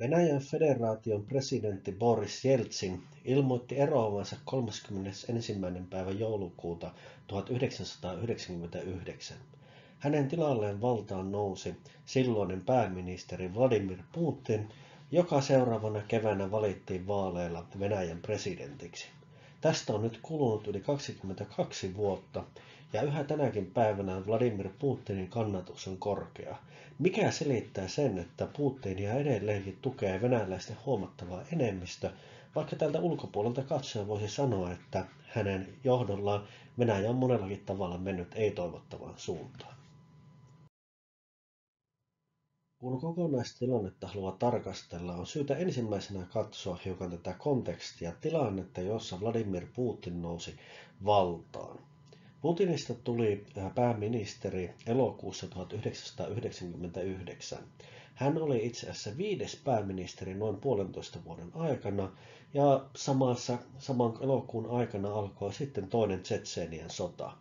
Venäjän federaation presidentti Boris Jeltsin ilmoitti eroavansa 31. päivä joulukuuta 1999. Hänen tilalleen valtaan nousi silloinen pääministeri Vladimir Putin, joka seuraavana keväänä valittiin vaaleilla Venäjän presidentiksi. Tästä on nyt kulunut yli 22 vuotta, ja yhä tänäkin päivänä Vladimir Putinin kannatus on korkea. Mikä selittää sen, että Putinia edelleenkin tukee venäläisten huomattava enemmistö, vaikka tältä ulkopuolelta katsoen voisi sanoa, että hänen johdollaan Venäjä on monellakin tavalla mennyt ei-toivottavaan suuntaan. Kun kokonaistilannetta haluaa tarkastella, on syytä ensimmäisenä katsoa hiukan tätä kontekstia, tilannetta, jossa Vladimir Putin nousi valtaan. Putinista tuli pääministeri elokuussa 1999. Hän oli itse asiassa 5. pääministeri noin 1,5 vuoden aikana, ja saman elokuun aikana alkoi sitten toinen Tšetšenian sota.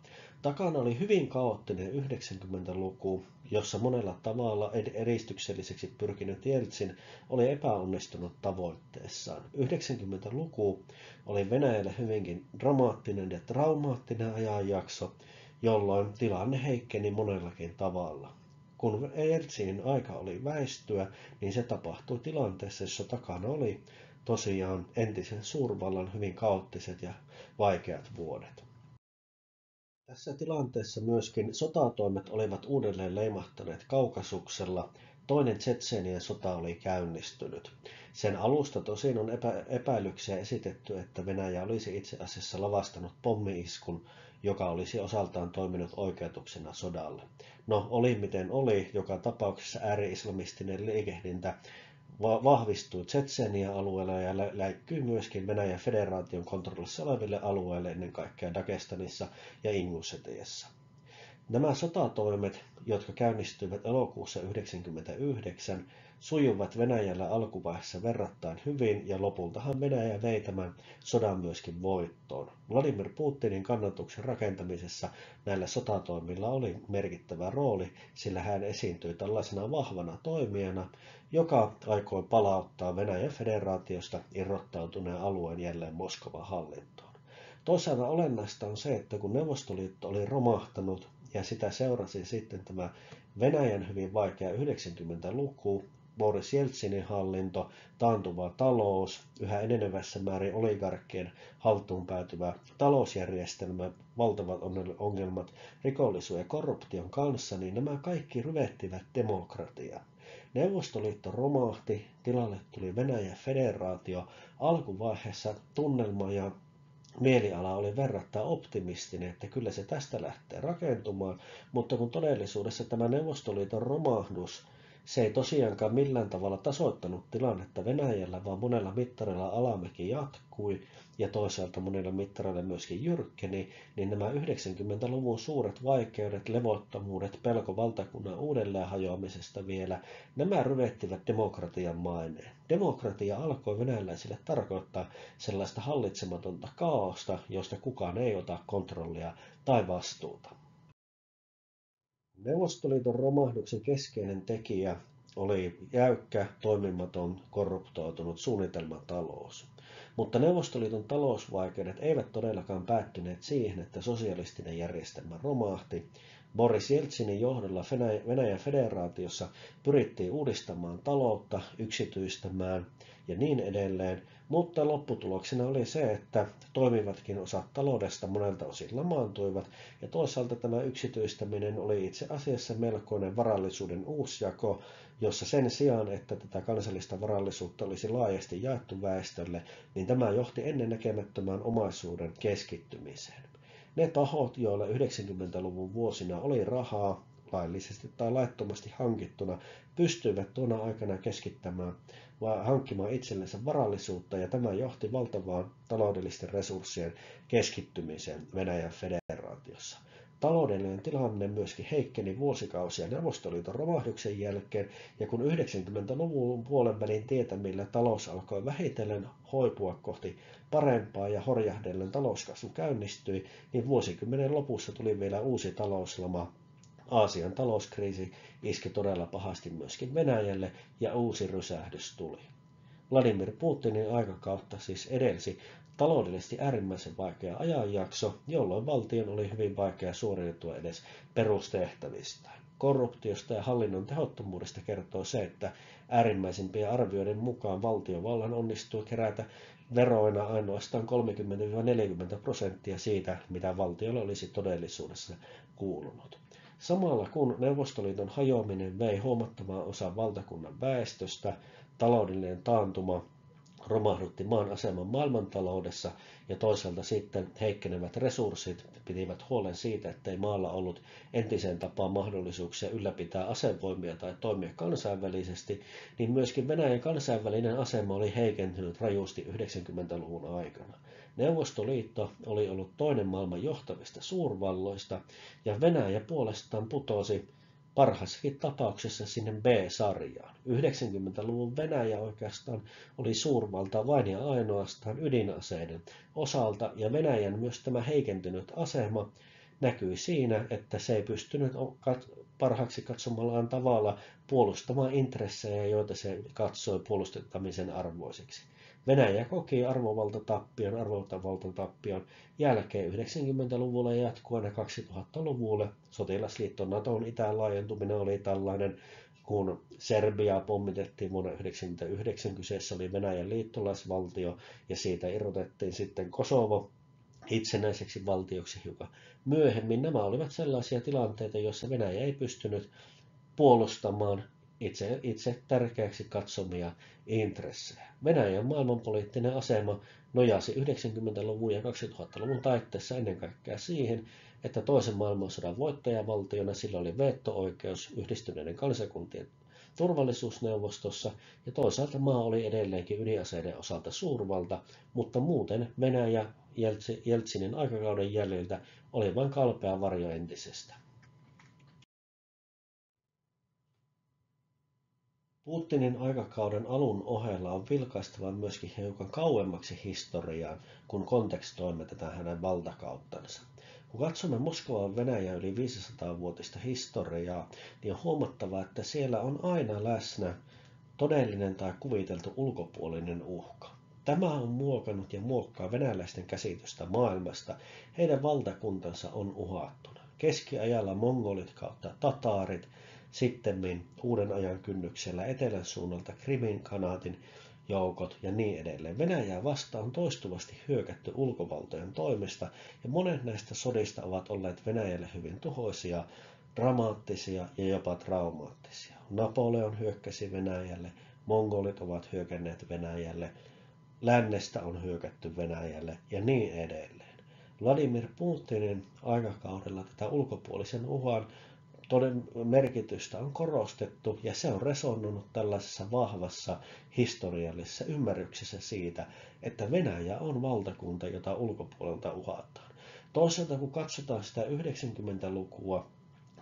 Takana oli hyvin kaoottinen 90-luku, jossa monella tavalla edistykselliseksi pyrkinyt Jeltsin oli epäonnistunut tavoitteessaan. 90-luku oli Venäjälle hyvinkin dramaattinen ja traumaattinen ajanjakso, jolloin tilanne heikkeni monellakin tavalla. Kun Jeltsinin aika oli väistyä, niin se tapahtui tilanteessa, jossa takana oli tosiaan entisen suurvallan hyvin kaoottiset ja vaikeat vuodet. Tässä tilanteessa myöskin sotatoimet olivat uudelleen leimahtaneet Kaukasuksella. Toinen Tšetšenian sota oli käynnistynyt. Sen alusta tosin on epäilyksiä esitetty, että Venäjä olisi itse asiassa lavastanut pommi-iskun, joka olisi osaltaan toiminut oikeutuksena sodalle. No, oli miten oli, joka tapauksessa ääri-islamistinen liikehdintä vahvistui Tšetšenia-alueella ja läikkyi myöskin Venäjän federaation kontrollissa oleville alueille, ennen kaikkea Dagestanissa ja Ingushetiassa. Nämä sotatoimet, jotka käynnistyivät elokuussa 1999, sujuvat Venäjällä alkuvaiheessa verrattain hyvin, ja lopultahan Venäjä vei tämän sodan myöskin voittoon. Vladimir Putinin kannatuksen rakentamisessa näillä sotatoimilla oli merkittävä rooli, sillä hän esiintyi tällaisena vahvana toimijana, joka aikoi palauttaa Venäjän federaatiosta irrottautuneen alueen jälleen Moskovan hallintoon. Toisaalta olennaista on se, että kun Neuvostoliitto oli romahtanut ja sitä seurasi sitten tämä Venäjän hyvin vaikea 90-luku, Boris Jeltsinin hallinto, taantuva talous, yhä enenevässä määrin oligarkkien haltuun päätyvä talousjärjestelmä, valtavat ongelmat rikollisuuden ja korruption kanssa, niin nämä kaikki ryvettivät demokratiaa. Neuvostoliitto romahti, tilalle tuli Venäjän federaatio. Alkuvaiheessa tunnelma ja mieliala oli verrattain optimistinen, että kyllä se tästä lähtee rakentumaan, mutta kun todellisuudessa tämä Neuvostoliiton romahdus, se ei tosiaankaan millään tavalla tasoittanut tilannetta Venäjällä, vaan monella mittarilla alamäki jatkui ja toisaalta monilla mittareilla myöskin jyrkkeni, niin nämä 90-luvun suuret vaikeudet, levottomuudet, pelko valtakunnan uudelleen hajoamisesta vielä, nämä ryvettivät demokratian maineen. Demokratia alkoi venäläisille tarkoittaa sellaista hallitsematonta kaaosta, josta kukaan ei ota kontrollia tai vastuuta. Neuvostoliiton romahduksen keskeinen tekijä oli jäykkä, toimimaton, korruptoitunut suunnitelmatalous. Mutta Neuvostoliiton talousvaikeudet eivät todellakaan päättyneet siihen, että sosialistinen järjestelmä romahti. Boris Jeltsinin johdolla Venäjän federaatiossa pyrittiin uudistamaan taloutta, yksityistämään ja niin edelleen, mutta lopputuloksena oli se, että toimivatkin osat taloudesta monelta osin lamaantuivat, ja toisaalta tämä yksityistäminen oli itse asiassa melkoinen varallisuuden uusjako, jossa sen sijaan, että tätä kansallista varallisuutta olisi laajasti jaettu väestölle, niin tämä johti ennennäkemättömään omaisuuden keskittymiseen. Ne tahot, joilla 90-luvun vuosina oli rahaa, laillisesti tai laittomasti hankittuna, pystyivät tuona aikana keskittämään vai hankkimaan itsellensä varallisuutta, ja tämä johti valtavaan taloudellisten resurssien keskittymiseen Venäjän federaatiossa. Taloudellinen tilanne myöskin heikkeni vuosikausia Neuvostoliiton romahduksen jälkeen, ja kun 90-luvun puolen välin tietämillä talous alkoi vähitellen hoipua kohti parempaa ja horjahdellen talouskasvu käynnistyi, niin vuosikymmenen lopussa tuli vielä uusi talouslama, Aasian talouskriisi iski todella pahasti myöskin Venäjälle ja uusi rysähdys tuli. Vladimir Putinin aikakautta siis edelsi taloudellisesti äärimmäisen vaikea ajanjakso, jolloin valtion oli hyvin vaikea suoriutua edes perustehtävistään. Korruptiosta ja hallinnon tehottomuudesta kertoo se, että äärimmäisimpien arvioiden mukaan valtiovallan onnistui kerätä veroina ainoastaan 30–40% siitä, mitä valtiolle olisi todellisuudessa kuulunut. Samalla kun Neuvostoliiton hajoaminen vei huomattavan osan valtakunnan väestöstä, taloudellinen taantuma romahdutti maan aseman maailmantaloudessa ja toisaalta sitten heikkenevät resurssit pitivät huolen siitä, ettei maalla ollut entiseen tapaan mahdollisuuksia ylläpitää asevoimia tai toimia kansainvälisesti, niin myöskin Venäjän kansainvälinen asema oli heikentynyt rajusti 90-luvun aikana. Neuvostoliitto oli ollut toinen maailman johtavista suurvalloista ja Venäjä puolestaan putosi parhaassakin tapauksessa sinne B-sarjaan. 90-luvun Venäjä oikeastaan oli suurvalta vain ja ainoastaan ydinaseiden osalta, ja Venäjän myös tämä heikentynyt asema näkyi siinä, että se ei pystynyt parhaaksi katsomallaan tavalla puolustamaan intressejä, joita se katsoi puolustamisen arvoisiksi. Venäjä koki arvovaltatappion jälkeen 90-luvulla ja jatkuu aina 2000-luvulle. Sotilasliitto Naton itään laajentuminen oli tällainen, kun Serbia pommitettiin vuonna 1999, kyseessä oli Venäjän liittolaisvaltio ja siitä irrotettiin sitten Kosovo itsenäiseksi valtioksi hiukan myöhemmin. Nämä olivat sellaisia tilanteita, joissa Venäjä ei pystynyt puolustamaan itse tärkeäksi katsomia intressejä. Venäjän maailmanpoliittinen asema nojasi 90-luvun ja 2000-luvun taitteessa ennen kaikkea siihen, että toisen maailmansodan voittajavaltiona sillä oli veto-oikeus Yhdistyneiden kansakuntien turvallisuusneuvostossa ja toisaalta maa oli edelleenkin ydinaseiden osalta suurvalta, mutta muuten Venäjä Jeltsinin aikakauden jäljiltä oli vain kalpea varjo entisestä. Putinin aikakauden alun ohella on vilkaistava myöskin hiukan kauemmaksi historiaan, kun kontekstoimme tätä hänen valtakauttansa. Kun katsomme Moskovan Venäjän yli 500-vuotista historiaa, niin on huomattava, että siellä on aina läsnä todellinen tai kuviteltu ulkopuolinen uhka. Tämä on muokannut ja muokkaa venäläisten käsitystä maailmasta. Heidän valtakuntansa on uhattuna. Keskiajalla mongolit kautta tataarit, sittemmin uuden ajan kynnyksellä etelän suunnalta Krimin kanaatin joukot ja niin edelleen. Venäjää vastaan on toistuvasti hyökätty ulkovaltojen toimesta ja monet näistä sodista ovat olleet Venäjälle hyvin tuhoisia, dramaattisia ja jopa traumaattisia. Napoleon hyökkäsi Venäjälle, mongolit ovat hyökänneet Venäjälle, lännestä on hyökätty Venäjälle ja niin edelleen. Vladimir Putinin aikakaudella tätä ulkopuolisen uhan merkitystä on korostettu ja se on resonnut tällaisessa vahvassa historiallisessa ymmärryksessä siitä, että Venäjä on valtakunta, jota ulkopuolelta uhataan. Toisaalta kun katsotaan sitä 90-lukua,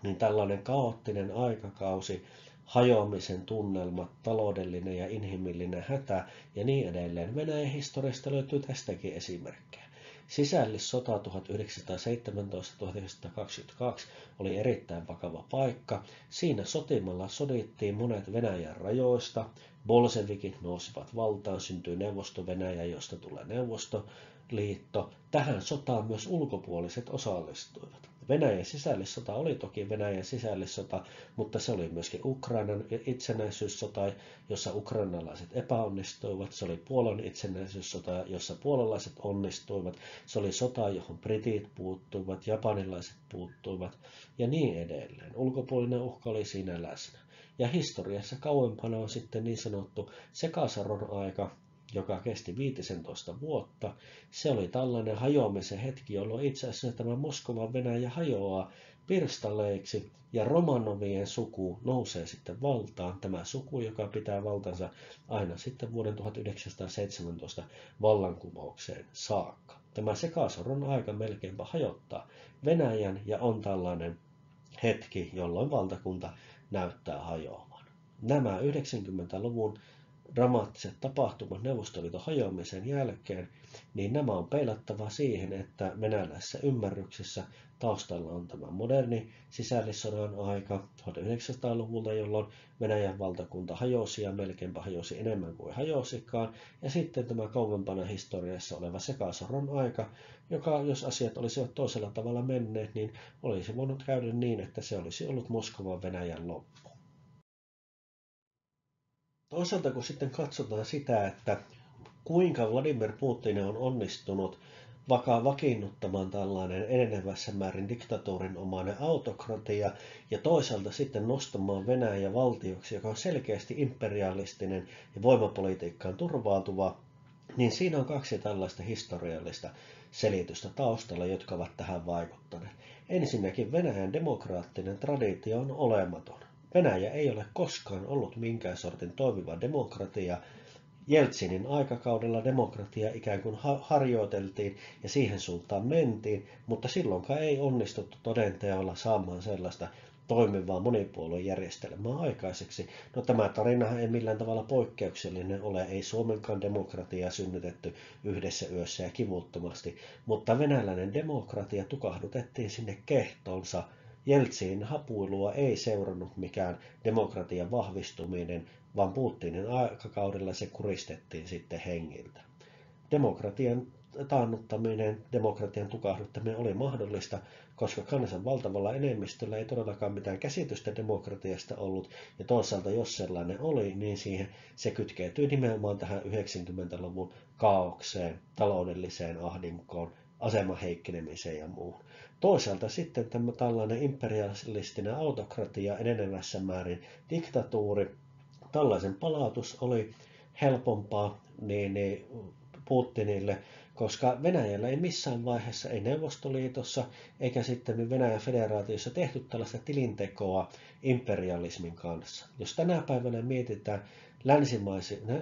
niin tällainen kaoottinen aikakausi, hajoamisen tunnelma, taloudellinen ja inhimillinen hätä ja niin edelleen. Venäjän historiasta löytyy tästäkin esimerkkejä. Sisällissota 1917–1922 oli erittäin vakava paikka. Siinä sotimalla sodittiin monet Venäjän rajoista. Bolsevikit nousivat valtaan, syntyi Neuvosto-Venäjä, josta tulee Neuvostoliitto. Tähän sotaan myös ulkopuoliset osallistuivat. Venäjän sisällissota oli toki Venäjän sisällissota, mutta se oli myöskin Ukrainan itsenäisyyssota, jossa ukrainalaiset epäonnistuivat. Se oli Puolan itsenäisyyssota, jossa puolalaiset onnistuivat. Se oli sota, johon britit puuttuivat, japanilaiset puuttuivat ja niin edelleen. Ulkopuolinen uhka oli siinä läsnä. Ja historiassa kauempana on sitten niin sanottu sekasaron aika, joka kesti 15 vuotta. Se oli tällainen hajoamisen hetki, jolloin itse asiassa tämä Moskovan Venäjä hajoaa pirstaleiksi ja Romanovien suku nousee sitten valtaan. Tämä suku, joka pitää valtansa aina sitten vuoden 1917 vallankumoukseen saakka. Tämä sekasoron aika melkeinpä hajottaa Venäjän ja on tällainen hetki, jolloin valtakunta näyttää hajoavan. Nämä 90-luvun dramaattiset tapahtumat Neuvostoliiton hajoamisen jälkeen, niin nämä on peilattava siihen, että venäläisessä ymmärryksessä taustalla on tämä moderni sisällissodan aika 1900-luvulta, jolloin Venäjän valtakunta hajosi ja melkeinpä hajosi enemmän kuin hajosikaan, ja sitten tämä kauempana historiassa oleva sekasorron aika, joka, jos asiat olisivat toisella tavalla menneet, niin olisi voinut käydä niin, että se olisi ollut Moskovan Venäjän loppu. Toisaalta kun sitten katsotaan sitä, että kuinka Vladimir Putin on onnistunut vakiinnuttamaan tällainen enenevässä määrin diktatuurin omainen autokratia ja toisaalta sitten nostamaan Venäjä valtioksi, joka on selkeästi imperialistinen ja voimapolitiikkaan turvautuva, niin siinä on kaksi tällaista historiallista selitystä taustalla, jotka ovat tähän vaikuttaneet. Ensinnäkin Venäjän demokraattinen traditio on olematon. Venäjä ei ole koskaan ollut minkään sortin toimiva demokratia. Jeltsinin aikakaudella demokratia ikään kuin harjoiteltiin ja siihen suuntaan mentiin, mutta silloinkaan ei onnistuttu todenteolla saamaan sellaista toimivaa monipuoluejärjestelmää aikaiseksi. No tämä tarinahan ei millään tavalla poikkeuksellinen ole, ei Suomenkaan demokratiaa synnytetty yhdessä yössä ja kivuttomasti, mutta venäläinen demokratia tukahdutettiin sinne kehtonsa. Jeltsinin hapuilua ei seurannut mikään demokratian vahvistuminen, vaan Putinin aikakaudella se kuristettiin sitten hengiltä. Demokratian taannuttaminen, demokratian tukahduttaminen oli mahdollista, koska kansan valtavalla enemmistöllä ei todellakaan mitään käsitystä demokratiasta ollut, ja toisaalta jos sellainen oli, niin se kytkeytyi nimenomaan tähän 90-luvun kaaukseen, taloudelliseen ahdinkoon, aseman heikkenemiseen ja muuhun. Toisaalta sitten tämä tällainen imperialistinen autokratia, enenevässä määrin diktatuuri, tällaisen palautus oli helpompaa niin Putinille, koska Venäjällä ei missään vaiheessa, ei Neuvostoliitossa eikä sitten Venäjän federaatiossa tehty tällaista tilintekoa imperialismin kanssa. Jos tänä päivänä mietitään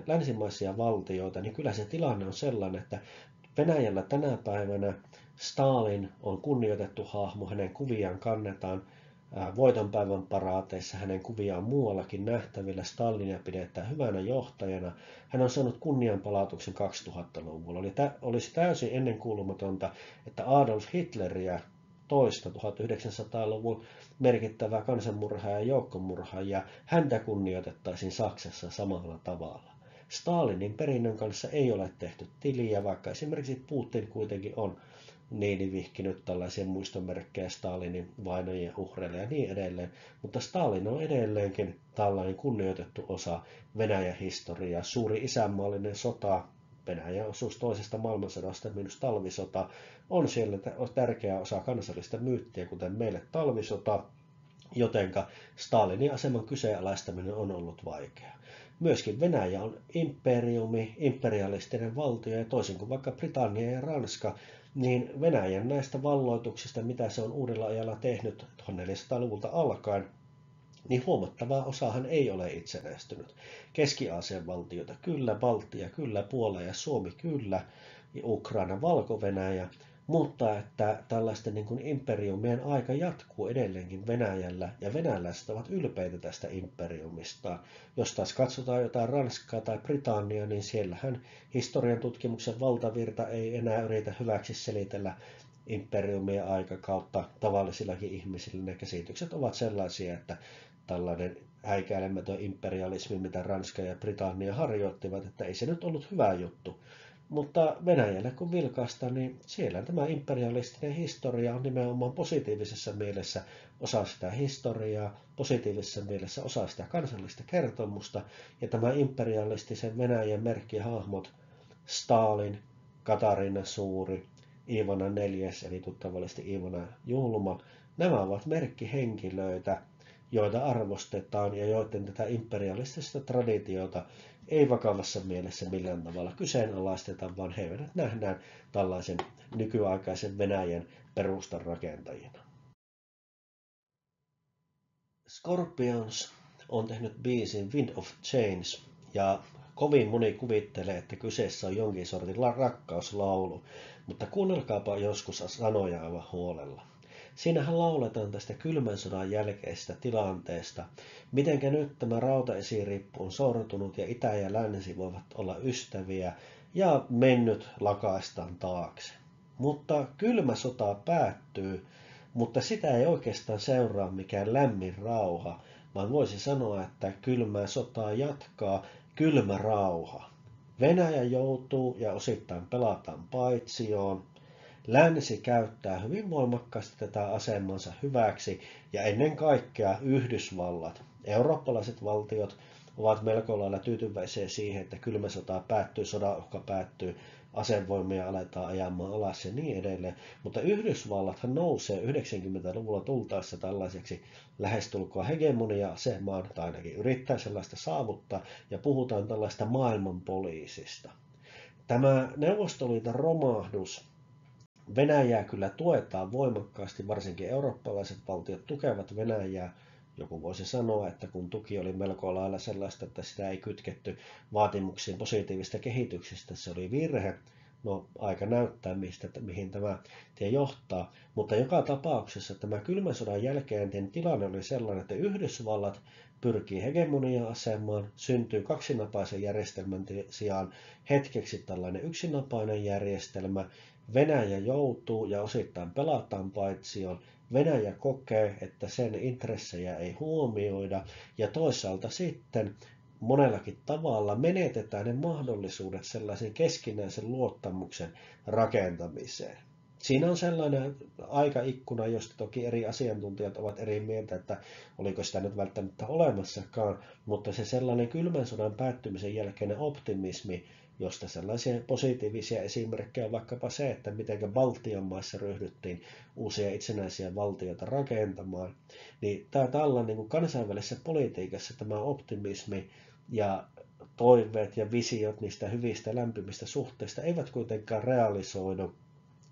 länsimaisia valtioita, niin kyllä se tilanne on sellainen, että Venäjällä tänä päivänä Stalin on kunnioitettu hahmo, hänen kuviaan kannetaan voitonpäivän paraateissa, hänen kuviaan muuallakin nähtävillä, Stalinia pidetään hyvänä johtajana. Hän on saanut kunnianpalautuksen 2000-luvulla. Olisi täysin ennenkuulumatonta, että Adolf Hitleriä toista 1900-luvun merkittävää kansanmurhaa ja joukkomurhaa, ja häntä kunnioitettaisiin Saksassa samalla tavalla. Stalinin perinnön kanssa ei ole tehty tiliä, vaikka esimerkiksi Putin kuitenkin on vihkinyt tällaisia muistomerkkejä Stalinin vainojen uhreille ja niin edelleen, mutta Stalin on edelleenkin tällainen kunnioitettu osa Venäjän historiaa. Suuri isänmaallinen sota, Venäjän osuus toisesta maailmansodasta minus talvisota, on siellä tärkeä osa kansallista myyttiä, kuten meille talvisota, jotenka Stalinin aseman kyseenalaistaminen on ollut vaikeaa. Myöskin Venäjä on imperiumi, imperialistinen valtio, ja toisin kuin vaikka Britannia ja Ranska, niin Venäjän näistä valloituksista, mitä se on uudella ajalla tehnyt 1400-luvulta alkaen, niin huomattavaa osahan ei ole itsenäistynyt. Keski-Aasian valtioita kyllä, Baltia kyllä, Puola ja Suomi kyllä, ja Ukraina, Valko-Venäjä, mutta että tällaisten imperiumien aika jatkuu edelleenkin Venäjällä, ja venäläiset ovat ylpeitä tästä imperiumista. Jos taas katsotaan jotain Ranskaa tai Britanniaa, niin siellähän historian tutkimuksen valtavirta ei enää yritä hyväksi selitellä imperiumien aikakautta tavallisillakin ihmisillä. Ne käsitykset ovat sellaisia, että tällainen häikäilemätön imperialismi, mitä Ranska ja Britannia harjoittivat, että ei se nyt ollut hyvä juttu. Mutta Venäjällä kun vilkaistaan, niin siellä tämä imperialistinen historia on nimenomaan positiivisessa mielessä osa sitä historiaa, positiivisessa mielessä osa sitä kansallista kertomusta, ja tämä imperialistisen Venäjän merkkihahmot Stalin, Katarina Suuri, Iivana IV, eli tuttavallisesti Iivana Julma, nämä ovat merkkihenkilöitä, joita arvostetaan ja joiden tätä imperialistista traditiota ei vakavassa mielessä millään tavalla kyseenalaisteta, vaan heidät nähdään tällaisen nykyaikaisen Venäjän perustan rakentajina. Scorpions on tehnyt biisin Wind of Change, ja kovin moni kuvittelee, että kyseessä on jonkin sortin rakkauslaulu, mutta kuunnelkaapa joskus sanoja aivan huolella. Siinähän lauletaan tästä kylmän sodan jälkeisestä tilanteesta, mitenkä nyt tämä rautaesirippu on sortunut ja itä ja länsi voivat olla ystäviä ja mennyt lakaistaan taakse. Mutta kylmä sota päättyy, mutta sitä ei oikeastaan seuraa mikään lämmin rauha, vaan voisi sanoa, että kylmää sotaa jatkaa kylmä rauha. Venäjä joutuu ja osittain pelataan paitsioon. Länsi käyttää hyvin voimakkaasti tätä asemansa hyväksi ja ennen kaikkea Yhdysvallat. Eurooppalaiset valtiot ovat melko lailla tyytyväisiä siihen, että kylmä sota päättyy, sodan uhka päättyy, asevoimia aletaan ajamaan alas ja niin edelleen. Mutta Yhdysvallathan nousee 90-luvulla tultaessa tällaiseksi lähestulkoon hegemonia-asemaan, tai ainakin yrittää sellaista saavuttaa, ja puhutaan tällaista maailmanpoliisista. Tämä Neuvostoliiton romahdus, Venäjää kyllä tuetaan voimakkaasti, varsinkin eurooppalaiset valtiot tukevat Venäjää. Joku voisi sanoa, että kun tuki oli melko lailla sellaista, että sitä ei kytketty vaatimuksiin positiivista kehityksestä, se oli virhe. No, aika näyttää, mihin tämä tie johtaa. Mutta joka tapauksessa tämä kylmän sodan jälkeen tilanne oli sellainen, että Yhdysvallat pyrkii hegemonia-asemaan, syntyy kaksinapaisen järjestelmän sijaan hetkeksi tällainen yksinapainen järjestelmä. Venäjä joutuu ja osittain pelataan paitsioon. Venäjä kokee, että sen intressejä ei huomioida ja toisaalta sitten monellakin tavalla menetetään ne mahdollisuudet sellaisen keskinäisen luottamuksen rakentamiseen. Siinä on sellainen aikaikkuna, josta toki eri asiantuntijat ovat eri mieltä, että oliko sitä nyt välttämättä olemassakaan, mutta se sellainen kylmän sodan päättymisen jälkeinen optimismi, josta sellaisia positiivisia esimerkkejä on vaikkapa se, että miten Baltian maissa ryhdyttiin uusia itsenäisiä valtioita rakentamaan, niin tämä tällainen niin kansainvälisessä politiikassa tämä optimismi ja toiveet ja visiot niistä hyvistä lämpimistä suhteista eivät kuitenkaan realisoidu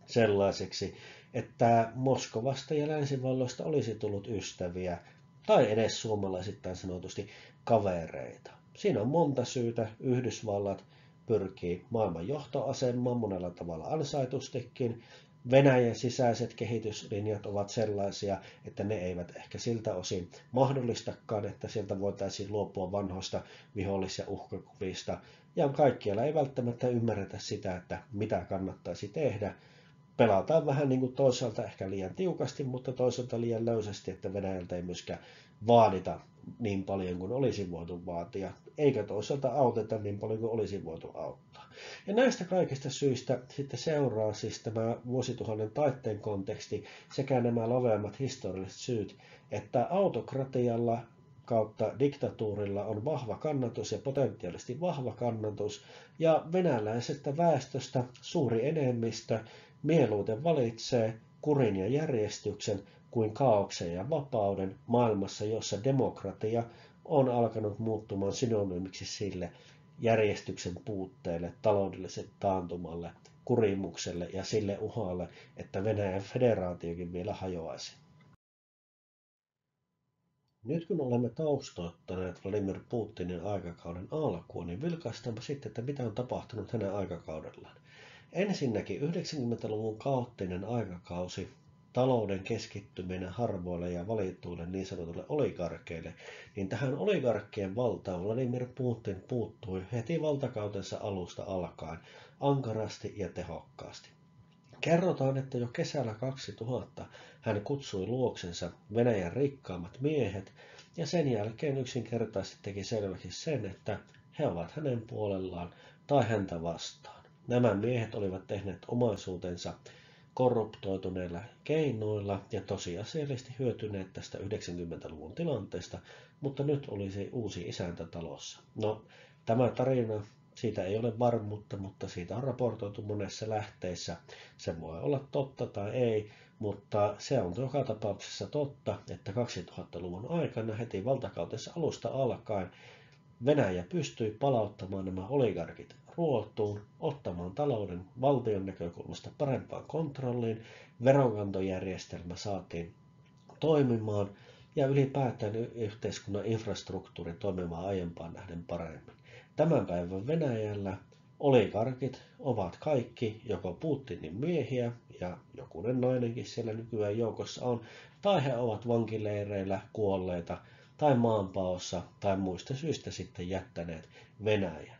sellaiseksi, että Moskovasta ja länsivalloista olisi tullut ystäviä tai edes suomalaisittain sanotusti kavereita. Siinä on monta syytä. Yhdysvallat pyrkii maailman johtoasemaan monella tavalla ansaitustikin. Venäjän sisäiset kehityslinjat ovat sellaisia, että ne eivät ehkä siltä osin mahdollistakaan, että sieltä voitaisiin luopua vanhoista vihollis- ja uhkakuvista. Ja kaikkialla ei välttämättä ymmärretä sitä, että mitä kannattaisi tehdä. Pelataan vähän niin kuin toisaalta ehkä liian tiukasti, mutta toisaalta liian löysästi, että Venäjältä ei myöskään vaadita niin paljon kuin olisi voitu vaatia, eikä toisaalta auteta niin paljon kuin olisi voitu auttaa. Ja näistä kaikista syistä sitten seuraa siis tämä vuosituhannen taitteen konteksti sekä nämä laveammat historialliset syyt, että autokratialla kautta diktatuurilla on vahva kannatus ja potentiaalisesti vahva kannatus, ja venäläisestä väestöstä suuri enemmistö mieluiten valitsee kurin ja järjestyksen kuin kaaoksen ja vapauden maailmassa, jossa demokratia on alkanut muuttumaan synonyymiksi sille järjestyksen puutteelle, taloudelliselle taantumalle, kurimukselle ja sille uhalle, että Venäjän federaatiokin vielä hajoaisi. Nyt kun olemme taustoittaneet Vladimir Putinin aikakauden alkua, niin vilkaistaanpa sitten, että mitä on tapahtunut hänen aikakaudellaan. Ensinnäkin 90-luvun kaoottinen aikakausi, talouden keskittyminen harvoille ja valituille niin sanotuille oligarkeille, niin tähän oligarkkien valtaan Vladimir Putin puuttui heti valtakautensa alusta alkaen ankarasti ja tehokkaasti. Kerrotaan, että jo kesällä 2000 hän kutsui luoksensa Venäjän rikkaammat miehet ja sen jälkeen yksinkertaisesti teki selväksi sen, että he ovat hänen puolellaan tai häntä vastaan. Nämä miehet olivat tehneet omaisuutensa korruptoituneilla keinoilla ja tosiasiallisesti hyötyneet tästä 90-luvun tilanteesta, mutta nyt olisi uusi isäntä talossa. No, tämä tarina, siitä ei ole varmuutta, mutta siitä on raportoitu monessa lähteessä. Se voi olla totta tai ei, mutta se on joka tapauksessa totta, että 2000-luvun aikana heti valtakautensa alusta alkaen Venäjä pystyi palauttamaan nämä oligarkit ruotuun, ottamaan talouden valtion näkökulmasta parempaan kontrolliin, veronkantojärjestelmä saatiin toimimaan ja ylipäätään yhteiskunnan infrastruktuuri toimimaan aiempaan nähden paremmin. Tämän päivän Venäjällä Oligarkit ovat kaikki joko Putinin miehiä, ja jokunen nainenkin siellä nykyään joukossa on, tai he ovat vankileireillä kuolleita, tai maanpaossa, tai muista syistä sitten jättäneet Venäjän.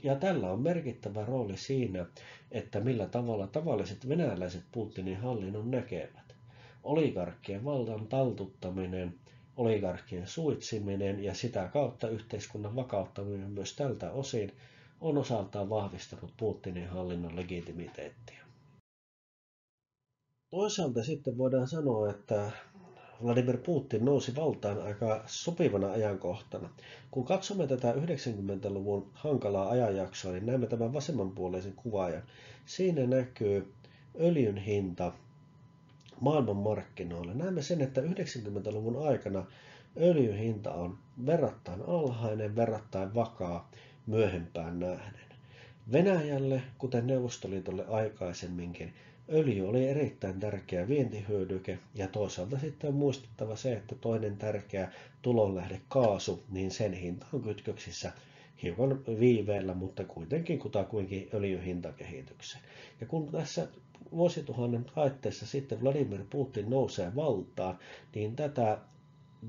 Ja tällä on merkittävä rooli siinä, että millä tavalla tavalliset venäläiset Putinin hallinnon näkevät. Oligarkkien vallan taltuttaminen, oligarkkien suitsiminen ja sitä kautta yhteiskunnan vakauttaminen myös tältä osin on osaltaan vahvistanut Putinin hallinnon legitimiteettiä. Toisaalta sitten voidaan sanoa, että Vladimir Putin nousi valtaan aika sopivana ajankohtana. Kun katsomme tätä 90-luvun hankalaa ajanjaksoa, niin näemme tämän vasemmanpuoleisen kuvaajan. Siinä näkyy öljyn hinta maailmanmarkkinoilla. Näemme sen, että 90-luvun aikana öljyn hinta on verrattain alhainen, verrattain vakaa myöhempään nähden. Venäjälle, kuten Neuvostoliitolle aikaisemminkin, öljy oli erittäin tärkeä vientihyödyke ja toisaalta sitten on muistettava se, että toinen tärkeä tulonlähde kaasu, niin sen hinta on kytköksissä hiukan viiveellä, mutta kuitenkin kutakuinkin öljyn hintakehitykseen. Ja kun tässä vuosituhannen taitteessa sitten Vladimir Putin nousee valtaan, niin tätä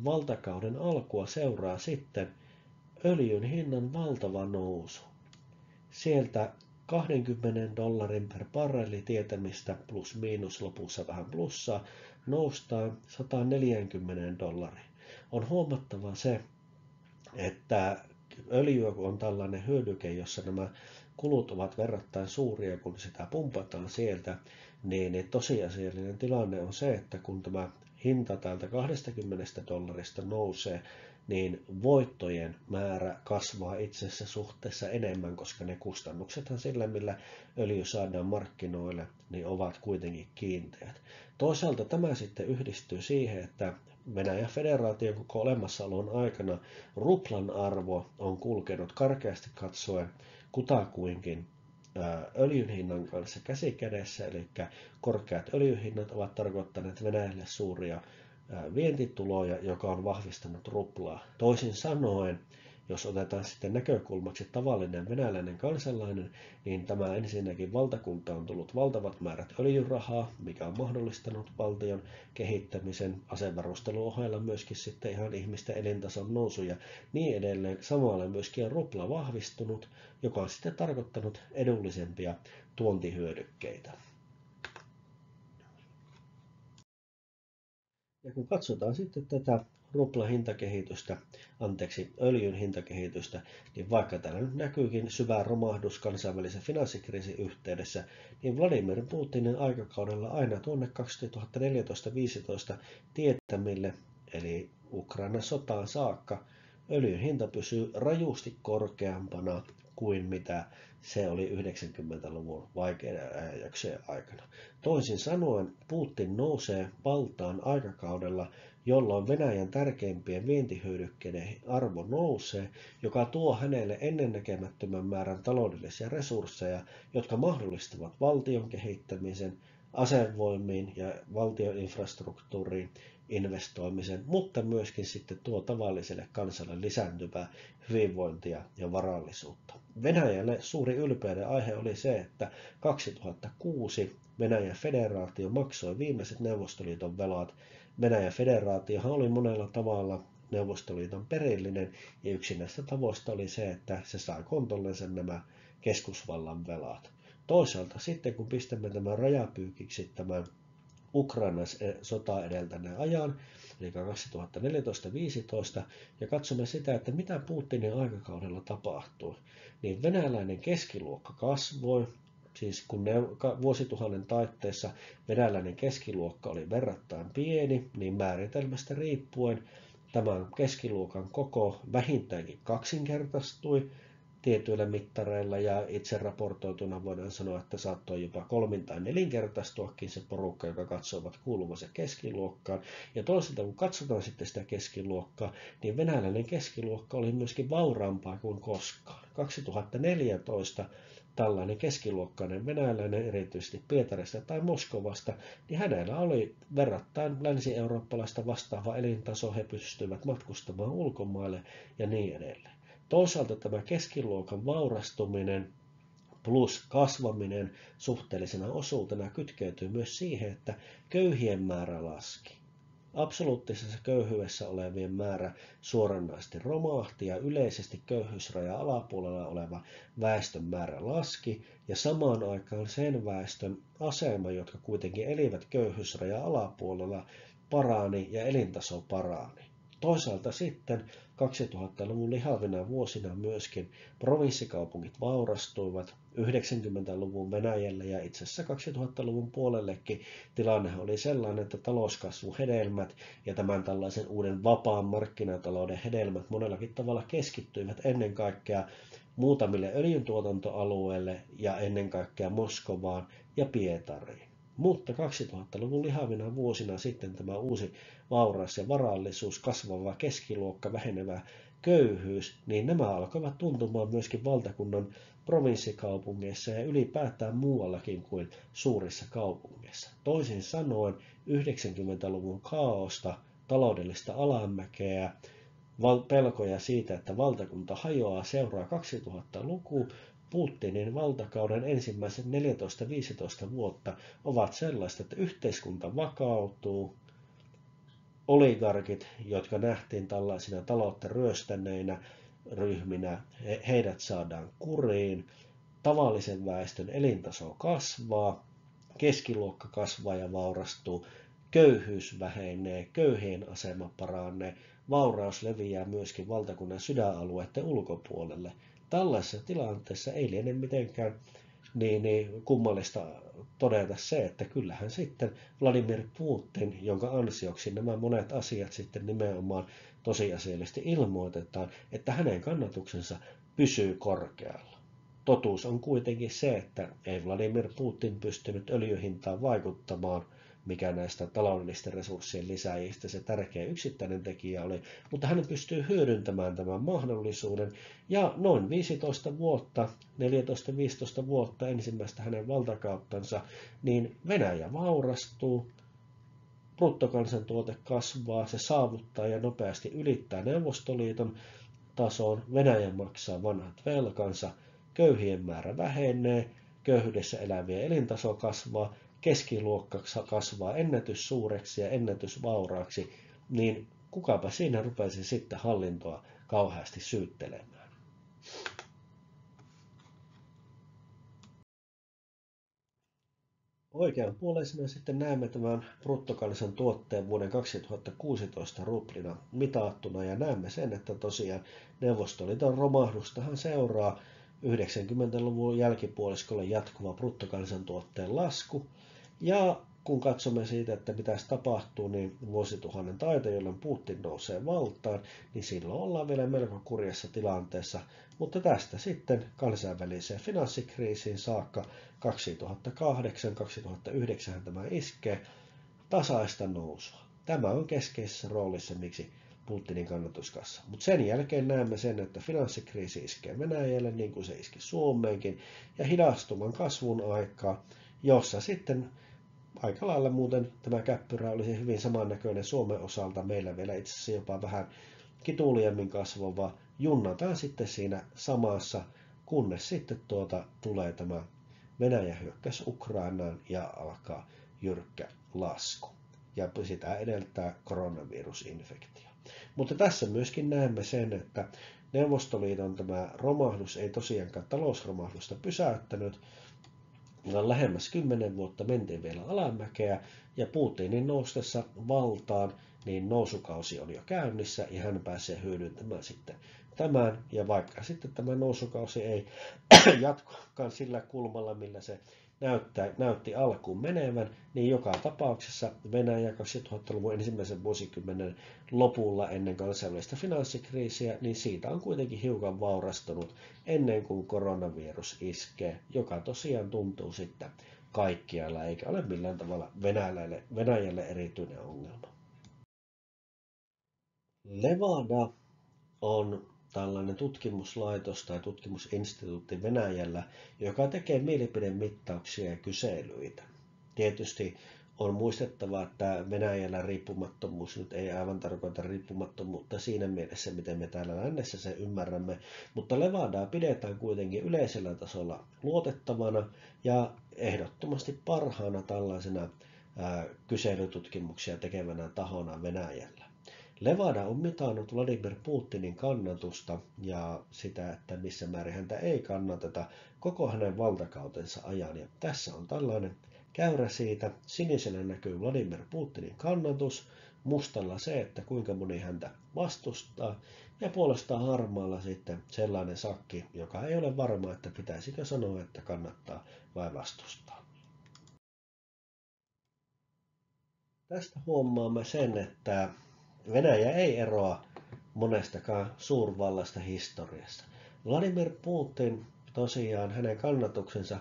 valtakauden alkua seuraa sitten öljyn hinnan valtava nousu. Sieltä $20 per barreli tietämistä plus miinus lopussa vähän plussaa noustaan $140. On huomattava se, että öljy on tällainen hyödyke, jossa nämä kulut ovat verrattain suuria, kun sitä pumpataan sieltä, niin tosiasiallinen tilanne on se, että kun tämä hinta täältä $20 nousee, niin voittojen määrä kasvaa itse asiassa suhteessa enemmän, koska ne kustannuksethan sillä, millä öljy saadaan markkinoille, niin ovat kuitenkin kiinteät. Toisaalta tämä sitten yhdistyy siihen, että Venäjän federaation koko olemassaolon aikana ruplan arvo on kulkenut karkeasti katsoen kutakuinkin öljyn hinnan kanssa käsi kädessä, eli korkeat öljyhinnat ovat tarkoittaneet Venäjälle suuria vientituloja, joka on vahvistanut ruplaa. Toisin sanoen, jos otetaan sitten näkökulmaksi tavallinen venäläinen kansalainen, niin tämä ensinnäkin valtakunta on tullut valtavat määrät öljyrahaa, mikä on mahdollistanut valtion kehittämisen asevarustelun ohella myöskin sitten ihan ihmisten elintason nousu ja niin edelleen. Samalla myöskin on rupla vahvistunut, joka on sitten tarkoittanut edullisempia tuontihyödykkeitä. Ja kun katsotaan sitten tätä ruplan hintakehitystä, öljyn hintakehitystä, niin vaikka täällä nyt näkyykin syvä romahdus kansainvälisen finanssikriisin yhteydessä, niin Vladimir Putinin aikakaudella aina tuonne 2014-2015 tietämille, eli Ukrainan sotaan saakka, öljyn hinta pysyy rajusti korkeampana kuin mitä se oli 90-luvun vaikeiden ajanjaksojen aikana. Toisin sanoen Putin nousee valtaan aikakaudella, jolloin Venäjän tärkeimpien vientihyödykkeiden arvo nousee, joka tuo hänelle ennennäkemättömän määrän taloudellisia resursseja, jotka mahdollistavat valtion kehittämisen, asevoimiin ja valtion infrastruktuuriin investoimisen, mutta myöskin sitten tuo tavalliselle kansalle lisääntyvää hyvinvointia ja varallisuutta. Venäjälle suuri ylpeyden aihe oli se, että 2006 Venäjän federaatio maksoi viimeiset Neuvostoliiton velat. Venäjän federaatiohan oli monella tavalla Neuvostoliiton perillinen, ja yksi näistä tavoista oli se, että se sai kontollensa nämä keskusvallan velat. Toisaalta sitten, kun pistämme tämän rajapyykiksi tämän Ukrainan sota edeltäneen ajan, eli 2014-2015, ja katsomme sitä, että mitä Putinin aikakaudella tapahtui, niin venäläinen keskiluokka kasvoi. Siis kun vuosituhannen taitteessa venäläinen keskiluokka oli verrattain pieni, niin määritelmästä riippuen tämän keskiluokan koko vähintäänkin kaksinkertaistui tietyillä mittareilla, ja itse raportoituna voidaan sanoa, että saattoi jopa kolmin- tai nelinkertaistuakin se porukka, joka katsoivat kuuluvansa keskiluokkaan. Ja toisaalta kun katsotaan sitten sitä keskiluokkaa, niin venäläinen keskiluokka oli myöskin vauraampaa kuin koskaan. 2014 tällainen keskiluokkainen venäläinen, erityisesti Pietarista tai Moskovasta, niin hänellä oli verrattain länsi-eurooppalaista vastaava elintaso, he pystyivät matkustamaan ulkomaille ja niin edelleen. Toisaalta tämä keskiluokan vaurastuminen Plus kasvaminen suhteellisena osuutena kytkeytyy myös siihen, että köyhien määrä laski. Absoluuttisessa köyhyydessä olevien määrä suoranaisesti romahti ja yleisesti köyhyysrajan alapuolella oleva väestön määrä laski ja samaan aikaan sen väestön asema, jotka kuitenkin elivät köyhyysrajan alapuolella, parani ja elintaso parani. Toisaalta sitten 2000-luvun lihavina vuosina myöskin provinssikaupungit vaurastuivat. 90-luvun Venäjällä ja itse asiassa 2000-luvun puolellekin tilanne oli sellainen, että talouskasvun hedelmät ja tämän tällaisen uuden vapaan markkinatalouden hedelmät monellakin tavalla keskittyivät ennen kaikkea muutamille öljyntuotantoalueille ja ennen kaikkea Moskovaan ja Pietariin. Mutta 2000-luvun lihavina vuosina sitten tämä uusi vauraus ja varallisuus, kasvava keskiluokka, vähenevä köyhyys, niin nämä alkoivat tuntumaan myöskin valtakunnan provinssikaupungeissa ja ylipäätään muuallakin kuin suurissa kaupungeissa. Toisin sanoen 90-luvun kaaosta, taloudellista alamäkeä, pelkoja siitä, että valtakunta hajoaa, seuraa 2000-luku. Putinin valtakauden ensimmäiset 14-15 vuotta ovat sellaista, että yhteiskunta vakautuu, oligarkit, jotka nähtiin tällaisina taloutta ryöstäneinä ryhminä, heidät saadaan kuriin, tavallisen väestön elintaso kasvaa, keskiluokka kasvaa ja vaurastuu, köyhyys vähenee, köyhien asema paranee, vauraus leviää myöskin valtakunnan sydänalueiden ulkopuolelle. Tällaisessa tilanteessa ei liene mitenkään niin kummallista todeta se, että kyllähän sitten Vladimir Putin, jonka ansioksi nämä monet asiat sitten nimenomaan tosiasiallisesti ilmoitetaan, että hänen kannatuksensa pysyy korkealla. Totuus on kuitenkin se, että ei Vladimir Putin pystynyt öljyhintaan vaikuttamaan, mikä näistä taloudellisten resurssien lisääjistä se tärkeä yksittäinen tekijä oli, mutta hän pystyy hyödyntämään tämän mahdollisuuden ja noin 15 vuotta, 14-15 vuotta ensimmäistä hänen valtakauttansa, niin Venäjä vaurastuu, bruttokansantuote kasvaa, se saavuttaa ja nopeasti ylittää Neuvostoliiton tason, Venäjä maksaa vanhat velkansa, köyhien määrä vähenee, köyhyydessä elävien elintaso kasvaa, keskiluokka kasvaa ennätyssuureksi ja ennätysvauraaksi, niin kukapa siinä rupesi sitten hallintoa kauheasti syyttelemään. Oikeanpuoleisena sitten näemme tämän bruttokansantuotteen vuoden 2016 ruplina mitattuna ja näemme sen, että tosiaan Neuvostoliiton romahdustahan seuraa 90-luvun jälkipuoliskolle jatkuva bruttokansantuotteen lasku. Ja kun katsomme siitä, että mitä tapahtuu, niin vuosituhannen taito, jolloin Putin nousee valtaan, niin silloin ollaan vielä melko kurjassa tilanteessa. Mutta tästä sitten kansainväliseen finanssikriisiin saakka 2008-2009 tämä iskee tasaista nousua. Tämä on keskeisessä roolissa, miksi Putinin kannatus kasvaa. Mutta sen jälkeen näemme sen, että finanssikriisi iskee Venäjälle, niin kuin se iski Suomeenkin, ja hidastuman kasvun aikaa, jossa sitten aika lailla muuten tämä käppyrä olisi hyvin samannäköinen Suomen osalta, meillä vielä itse asiassa jopa vähän kituliemmin kasvava, junnataan sitten siinä samassa, kunnes sitten tulee tämä Venäjä hyökkäys Ukrainaan ja alkaa jyrkkä lasku. Ja sitä edeltää koronavirusinfektio. Mutta tässä myöskin näemme sen, että Neuvostoliiton tämä romahdus ei tosiaankaan talousromahdusta pysäyttänyt, vaan lähemmäs 10 vuotta mentiin vielä alamäkeä, ja Putinin noustessa valtaan, niin nousukausi on jo käynnissä, ja hän pääsee hyödyntämään sitten tämän, ja vaikka sitten tämä nousukausi ei jatkokaan sillä kulmalla, millä se näytti alkuun menevän, niin joka tapauksessa Venäjä 2000-luvun ensimmäisen vuosikymmenen lopulla ennen kansainvälistä finanssikriisiä, niin siitä on kuitenkin hiukan vaurastunut ennen kuin koronavirus iskee, joka tosiaan tuntuu sitten kaikkialla, eikä ole millään tavalla Venäjälle erityinen ongelma. Levada on tällainen tutkimuslaitos tai tutkimusinstituutti Venäjällä, joka tekee mielipidemittauksia ja kyselyitä. Tietysti On muistettava, että Venäjällä riippumattomuus nyt ei aivan tarkoita riippumattomuutta siinä mielessä, miten me täällä lännessä se ymmärrämme, mutta Levadaa pidetään kuitenkin yleisellä tasolla luotettavana ja ehdottomasti parhaana tällaisena kyselytutkimuksia tekevänä tahona Venäjällä. Levada on mitannut Vladimir Putinin kannatusta ja sitä, että missä määrin häntä ei kannateta koko hänen valtakautensa ajan. Ja tässä on tällainen käyrä siitä. Sinisellä näkyy Vladimir Putinin kannatus, mustalla se, että kuinka moni häntä vastustaa, ja puolestaan harmaalla sitten sellainen sakki, joka ei ole varma, että pitäisikö sanoa, että kannattaa vai vastustaa. Tästä huomaamme sen, että Venäjä ei eroa monestakaan suurvallasta historiassa. Vladimir Putin tosiaan, hänen kannatuksensa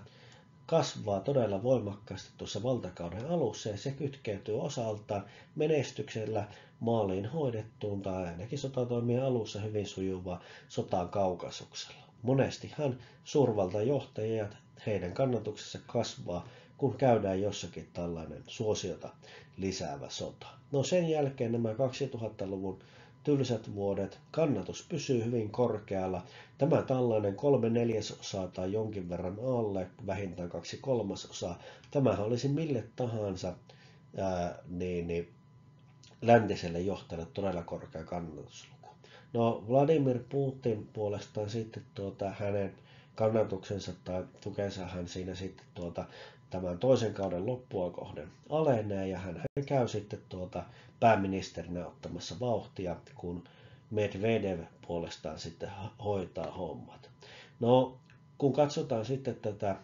kasvaa todella voimakkaasti tuossa valtakauden alussa ja se kytkeytyy osaltaan menestyksellä maaliin hoidettuun tai ainakin sotatoimien alussa hyvin sujuvaa sotaan Kaukasuksella. Monestihan suurvaltajohtajat, heidän kannatuksensa kasvaa, kun käydään jossakin tällainen suosiota lisäävä sota. No sen jälkeen nämä 2000-luvun tylsät vuodet, kannatus pysyy hyvin korkealla. Tämä tällainen 3/4 tai jonkin verran alle, vähintään 2/3, tämähän olisi mille tahansa läntiselle johtajalle todella korkea kannatusluku. No Vladimir Putin puolestaan sitten hänen kannatuksensa tai tukensa hän siinä sitten tämän toisen kauden loppua kohden alenee ja hän käy sitten pääministerinä ottamassa vauhtia, kun Medvedev puolestaan sitten hoitaa hommat. No, kun katsotaan sitten tätä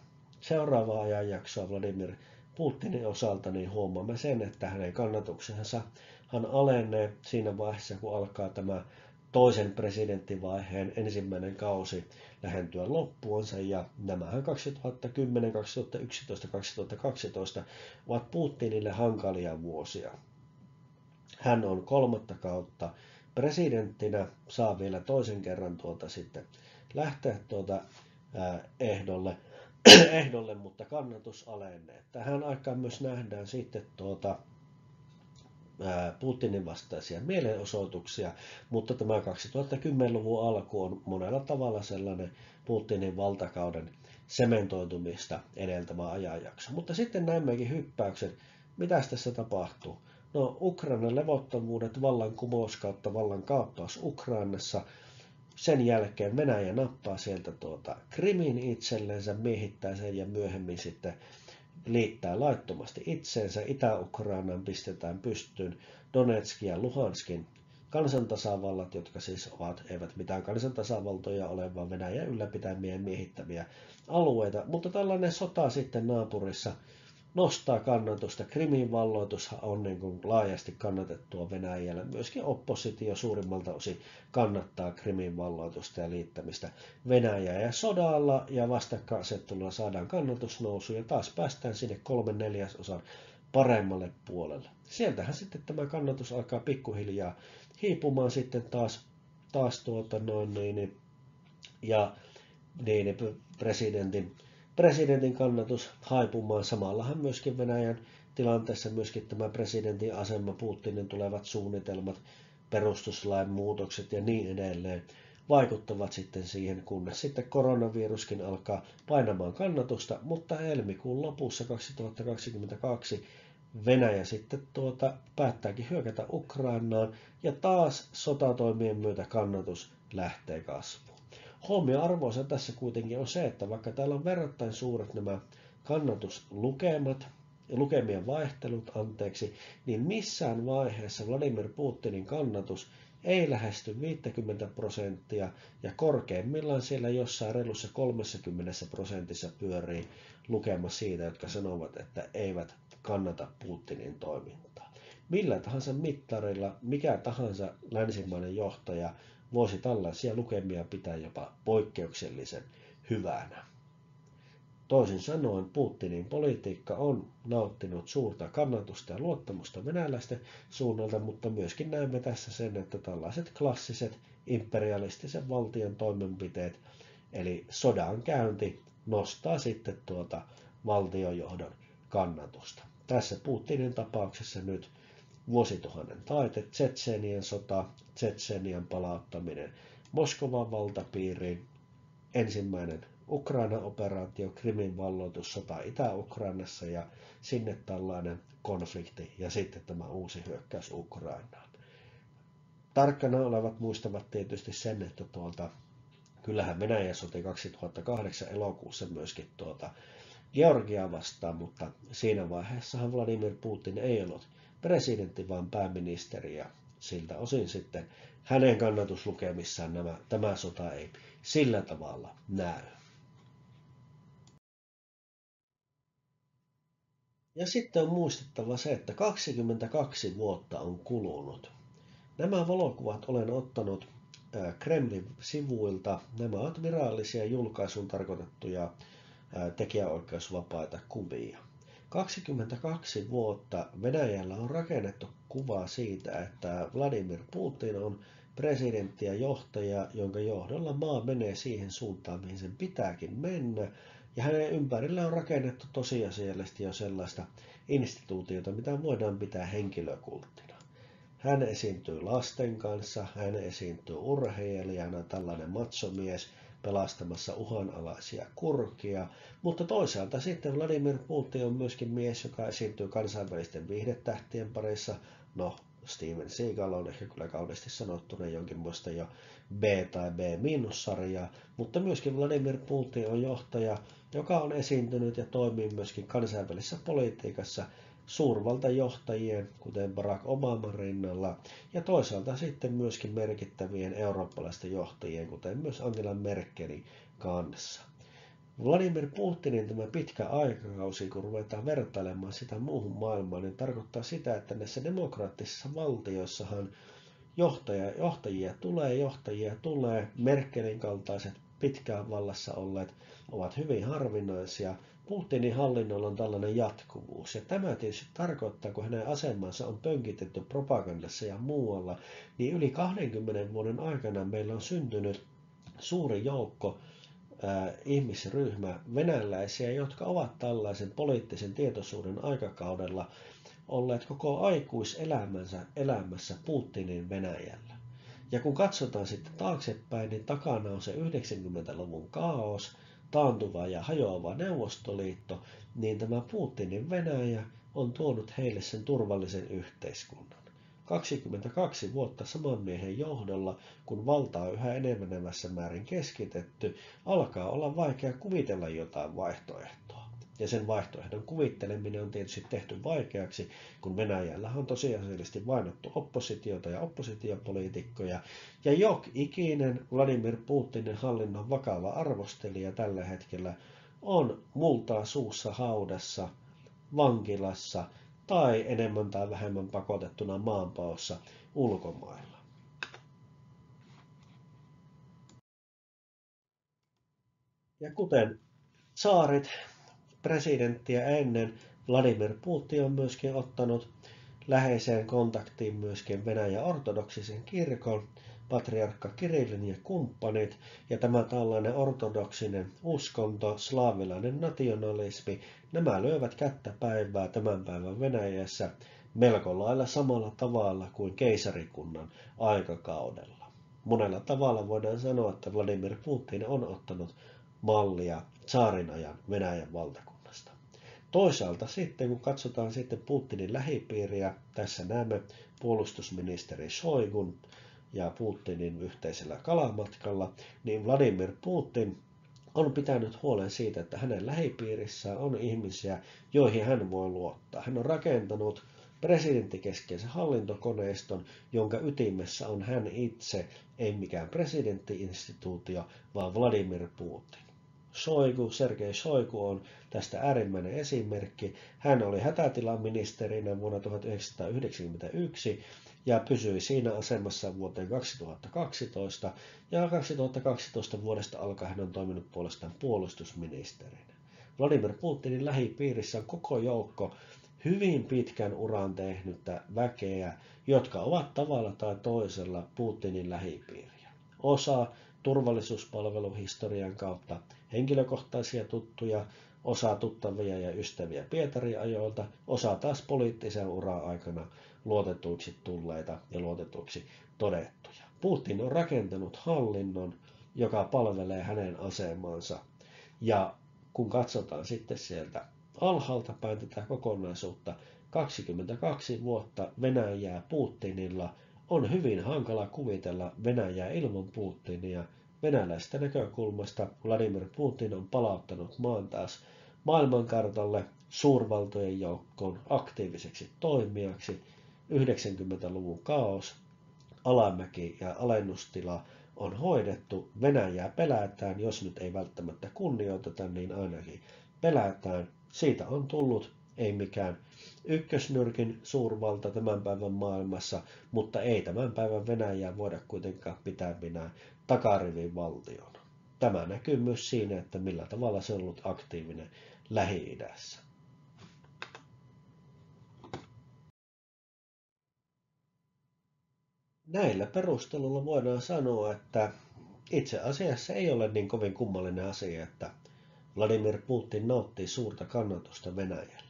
seuraavaa ajanjaksoa Vladimir Putinin osalta, niin huomaamme sen, että hänen kannatuksensa hän alenee siinä vaiheessa, kun alkaa tämä toisen presidenttivaiheen ensimmäinen kausi lähentyä loppuunsa, ja nämähän 2010, 2011, 2012 ovat Putinille hankalia vuosia. Hän on 3. kautta presidenttinä, saa vielä toisen kerran sitten lähteä ehdolle, mutta kannatus alenee. Tähän aikaan myös nähdään sitten Putinin vastaisia mielenosoituksia, mutta tämä 2010-luvun alku on monella tavalla sellainen Putinin valtakauden sementoitumista edeltävä ajanjakso. Mutta sitten näemmekin hyppäyksen, mitä tässä tapahtuu. No, Ukrainan levottomuudet, vallankumous kautta vallankaappaus Ukrainassa. Sen jälkeen Venäjä nappaa sieltä Krimin itsellensä, miehittää sen ja myöhemmin sitten liittää laittomasti itseensä. Itä-Ukrainaan pistetään pystyyn Donetskin ja Luhanskin kansantasavallat, jotka siis eivät mitään kansantasavaltoja ole, vaan Venäjän ylläpitämiä ja miehittäviä alueita. Mutta tällainen sota sitten naapurissa nostaa kannatusta. Krimin valloitus on niin kuin laajasti kannatettua Venäjällä. Myöskin oppositio suurimmalta osin kannattaa Krimin valloitusta ja liittämistä Venäjää. Ja sodalla ja vastakkainasettelulla saadaan kannatus nousu ja taas päästään sinne 3/4 paremmalle puolelle. Sieltähän sitten tämä kannatus alkaa pikkuhiljaa hiipumaan sitten taas presidentin kannatus haipumaan. Samallahan myöskin Venäjän tilanteessa myöskin tämä presidentin asema, Putinin tulevat suunnitelmat, perustuslain muutokset ja niin edelleen vaikuttavat sitten siihen, kunnes sitten koronaviruskin alkaa painamaan kannatusta, mutta helmikuun lopussa 2022 Venäjä sitten päättääkin hyökätä Ukrainaan ja taas sotatoimien myötä kannatus lähtee kasvuun. Huomioarvoisa tässä kuitenkin on se, että vaikka täällä on verrattain suuret nämä kannatuslukemat, lukemien vaihtelut, niin missään vaiheessa Vladimir Putinin kannatus ei lähesty 50% ja korkeimmillaan siellä jossain reilussa 30% pyörii lukema siitä, jotka sanovat, että eivät kannata Putinin toimintaa. Millä tahansa mittarilla, mikä tahansa länsimainen johtaja voisi tällaisia lukemia pitää jopa poikkeuksellisen hyvänä. Toisin sanoen Putinin politiikka on nauttinut suurta kannatusta ja luottamusta venäläisten suunnalta, mutta myöskin näemme tässä sen, että tällaiset klassiset imperialistisen valtion toimenpiteet, eli sodan käynti, nostaa sitten valtiojohdon kannatusta. tässä Putinin tapauksessa nyt vuosituhannen taite, Tšetšenian sota, Tšetšenian palauttaminen Moskovan valtapiiriin, ensimmäinen Ukraina-operaatio, Krimin valloitussota Itä-Ukrainassa ja sinne tällainen konflikti ja sitten tämä uusi hyökkäys Ukrainaan. Tarkkana olevat muistavat tietysti sen, että kyllähän Venäjä soti 2008 elokuussa myöskin Georgiaa vastaan, mutta siinä vaiheessahan Vladimir Putin ei ollut presidentti, vaan pääministeri, ja siltä osin sitten hänen kannatuslukemissaan tämä sota ei sillä tavalla näy. Ja sitten on muistettava se, että 22 vuotta on kulunut. Nämä valokuvat olen ottanut Kremlin sivuilta. Nämä ovat virallisia julkaisuun tarkoitettuja tekijäoikeusvapaita kuvia. 22 vuotta Venäjällä on rakennettu kuvaa siitä, että Vladimir Putin on presidentti ja johtaja, jonka johdolla maa menee siihen suuntaan, mihin sen pitääkin mennä. Ja hänen ympärillä on rakennettu tosiasiallisesti jo sellaista instituutiota, mitä voidaan pitää henkilökulttina. Hän esiintyy lasten kanssa, hän esiintyy urheilijana, tällainen machomies pelastamassa uhanalaisia kurkia, mutta toisaalta sitten Vladimir Putin on myöskin mies, joka esiintyy kansainvälisten viihdetähtien parissa. No, Steven Seagal on ehkä kyllä kauniisti sanottuna jonkinlaista jo B- tai B-sarjaa, mutta myöskin Vladimir Putin on johtaja, joka on esiintynyt ja toimii myöskin kansainvälisessä politiikassa suurvaltajohtajien, kuten Barack Obaman rinnalla, ja toisaalta sitten myöskin merkittävien eurooppalaisten johtajien, kuten myös Angela Merkelin kanssa. Vladimir Putinin tämä pitkä aikakausi, kun ruvetaan vertailemaan sitä muuhun maailmaan, niin tarkoittaa sitä, että näissä demokraattisissa valtioissahan johtajia tulee. Merkelin kaltaiset pitkään vallassa olleet ovat hyvin harvinaisia. Putinin hallinnolla on tällainen jatkuvuus. Ja tämä tietysti tarkoittaa, kun hänen asemansa on pönkitetty propagandassa ja muualla, niin yli 20 vuoden aikana meillä on syntynyt suuri joukko ihmisryhmä venäläisiä, jotka ovat tällaisen poliittisen tietoisuuden aikakaudella olleet koko aikuiselämässä Putinin Venäjällä. Ja kun katsotaan sitten taaksepäin, niin takana on se 90-luvun kaos, taantuva ja hajoava Neuvostoliitto, niin tämä Putinin Venäjä on tuonut heille sen turvallisen yhteiskunnan. 22 vuotta saman miehen johdolla, kun valta on yhä enenevässä määrin keskitetty, alkaa olla vaikea kuvitella jotain vaihtoehtoa. Ja sen vaihtoehdon kuvitteleminen on tietysti tehty vaikeaksi, kun Venäjällä on tosiasiallisesti vainottu oppositiota ja oppositiopoliitikkoja. Ja ikinen Vladimir Putinin hallinnon vakava arvostelija tällä hetkellä on multaa suussa haudassa, vankilassa tai enemmän tai vähemmän pakotettuna maanpaossa ulkomailla. Ja kuten tsaarit presidenttiä ennen, Vladimir Putin on myöskin ottanut läheiseen kontaktiin myöskin Venäjän ortodoksisen kirkon, patriarkka Kirillin ja kumppanit, ja tämä tällainen ortodoksinen uskonto, slaavilainen nationalismi, nämä lyövät kättä päivää tämän päivän Venäjässä melko lailla samalla tavalla kuin keisarikunnan aikakaudella. Monella tavalla voidaan sanoa, että Vladimir Putin on ottanut mallia tsaarin ajan Venäjän valtakunnasta. Toisaalta sitten, kun katsotaan sitten Putinin lähipiiriä, tässä näemme puolustusministeri Shoigun ja Putinin yhteisellä kalamatkalla, niin Vladimir Putin on pitänyt huolen siitä, että hänen lähipiirissään on ihmisiä, joihin hän voi luottaa. Hän on rakentanut presidenttikeskeisen hallintokoneiston, jonka ytimessä on hän itse, ei mikään presidenttiinstituutio, vaan Vladimir Putin. Sergei Shoigu on tästä äärimmäinen esimerkki. Hän oli hätätilaministerinä vuonna 1991 ja pysyi siinä asemassa vuoteen 2012. Ja 2012 vuodesta alkaen hän on toiminut puolestaan puolustusministerinä. Vladimir Putinin lähipiirissä on koko joukko hyvin pitkän uran tehnyttä väkeä, jotka ovat tavalla tai toisella Putinin lähipiiriä. Osa turvallisuuspalveluhistorian kautta henkilökohtaisia tuttuja, osa tuttavia ja ystäviä Pietarin ajoilta, osa taas poliittisen uran aikana luotetuiksi tulleita ja luotetuiksi todettuja. Putin on rakentanut hallinnon, joka palvelee hänen asemansa. Ja kun katsotaan sitten sieltä alhaalta päin tätä kokonaisuutta, 22 vuotta Venäjää Putinilla, on hyvin hankala kuvitella Venäjää ilman Putinia. Venäläistä näkökulmasta Vladimir Putin on palauttanut maan taas maailmankartalle suurvaltojen joukkoon aktiiviseksi toimijaksi. 90-luvun kaos, alamäki ja alennustila on hoidettu. Venäjää pelätään, jos nyt ei välttämättä kunnioiteta, niin ainakin pelätään. Siitä on tullut ei mikään ykkösnyrkin suurvalta tämän päivän maailmassa, mutta ei tämän päivän Venäjää voida kuitenkaan pitää minään takarivin valtiona. Tämä näkyy myös siinä, että millä tavalla se on ollut aktiivinen Lähi-idässä. Näillä perusteluilla voidaan sanoa, että itse asiassa ei ole niin kovin kummallinen asia, että Vladimir Putin nauttii suurta kannatusta Venäjällä.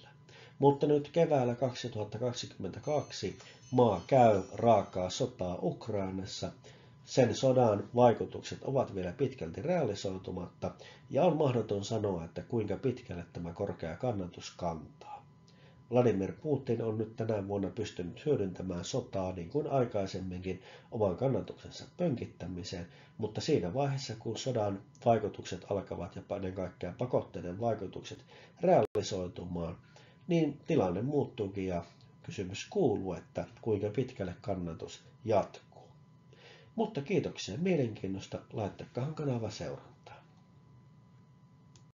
Mutta nyt keväällä 2022 maa käy raakaa sotaa Ukrainassa. Sen sodan vaikutukset ovat vielä pitkälti realisoitumatta ja on mahdoton sanoa, että kuinka pitkälle tämä korkea kannatus kantaa. Vladimir Putin on nyt tänä vuonna pystynyt hyödyntämään sotaa niin kuin aikaisemminkin oman kannatuksensa pönkittämiseen, mutta siinä vaiheessa kun sodan vaikutukset alkavat ja ennen kaikkea pakotteiden vaikutukset realisoitumaan, niin tilanne muuttuukin ja kysymys kuuluu, että kuinka pitkälle kannatus jatkuu. Mutta kiitoksia mielenkiinnosta, laittakaa kanava seurantaan.